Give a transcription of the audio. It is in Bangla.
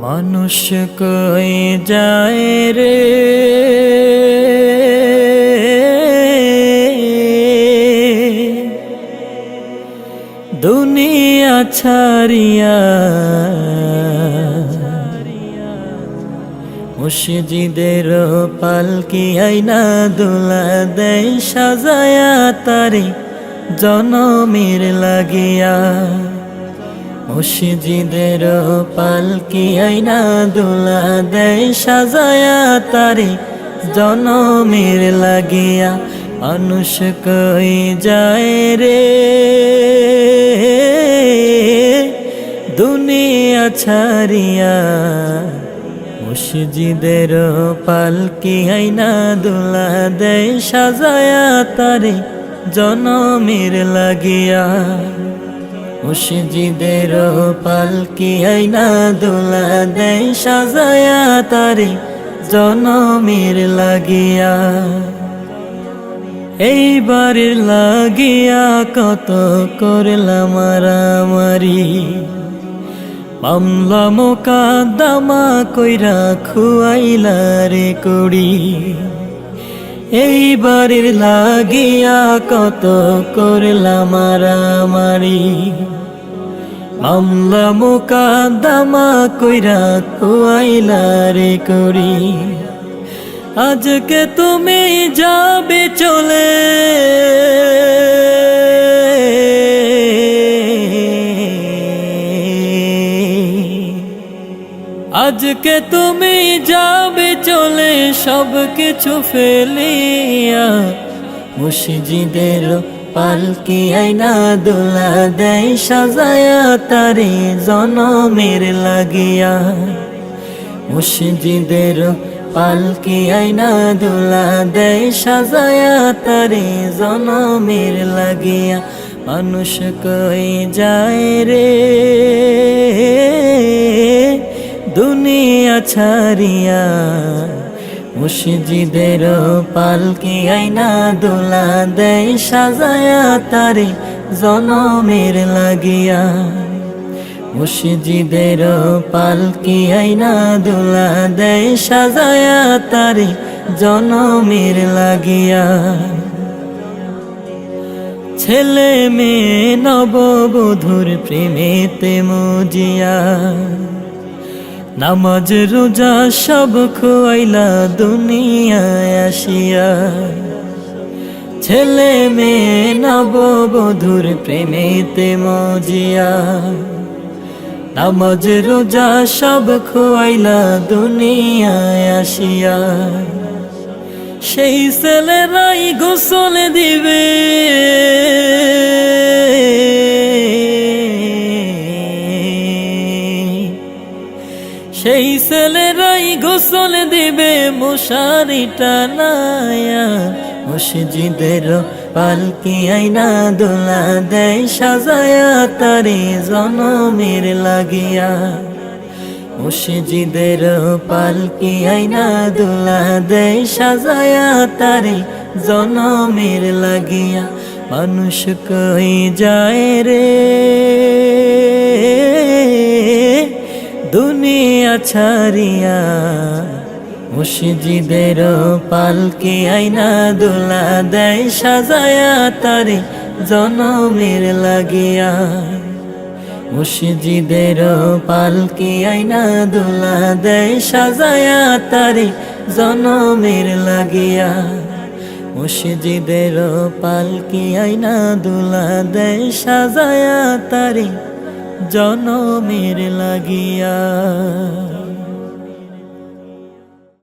মানুষ কই যায় রে দুনিয়া ছাড়িয়া, মুর্শিদের পালকি আইনা দোলা দেয় সাজায়া তারে জনমের লাগিয়া। মুর্শিদের পালকি আইনা দোলা দেয় সাজায়া তারে জনমের লাগিয়া। মানুষ কই যায় রে দুনিয়া ছাড়িয়া, মুর্শিদের পালকি আইনা দোলা দেয় সাজায়া তারে জনমের লাগিয়া। মুর্শিদের পালকি আইনা দোলা দেয় সাজায়া তারে জনমের লাগিয়া। এইবার লাগিয়া কত করলাম মারামারি, মামলা মোকদ্দমা কইরা খুয়াইলা রে কুড়ি। এইবার লাগিয়া কত করলাম মারামারি, মামলা মোকদ্দমা কইরা খুয়াইলা রে কুড়ি। আজকে তুমি যাবে চলে, আজকে তুমি যাবে চলে সব কিছু ফেলিয়া। মুর্শিদের পালকি আইনা দোলা দেয় সাজায়া তারে জনমের লাগিয়া। মুর্শিদের পালকি আইনা দোলা দেয় সাজায়া তারে জনমের লাগিয়া। মানুষ কই যায় রে দুনিয়া ছাড়িয়া, মুর্শিদের পালকি আইনা দোলা দেয় সাজায়া তারে জনমের লাগিয়া। মুর্শিদের পালকি আইনা দোলা দেয় সাজায়া তারে জনমের লাগিয়া। ছেলে মেয়ে নববধূর প্রেমেতে মজিয়া, নামাজ রোজা সব খোয়াইলা দুনিয়ায় আসিয়া। ছেলে মেয়ে নববধূর প্রেমেতে মজিয়া, নামাজ রোজা সব খোয়াইলা দুনিয়ায় আসিয়া। সেই ছেলেরাই গোসল দিবে, সেই ছেলেরাই গোসল দিবে মশারি টানায়া। মুর্শিদের পালকি আইনা দোলা দেয় সাজায়া তারে জনমের লাগিয়া। মুর্শিদের পালকি আইনা দোলা দেয় সাজায়া তারে জনমের লাগিয়া। মানুষ কই যায় রে দুনিয়া ছাড়িয়া, মুর্শিদের পালকি আইনা দোলা দেয় সাজায়া তারে জনমের লাগিয়া। মুর্শিদের পালকি আইনা দোলা দেয় সাজায়া তারে জনমের লাগিয়া। মুর্শিদের পালকি আইনা দোলা দেয় সাজায়া তারে জনমের লাগিয়া।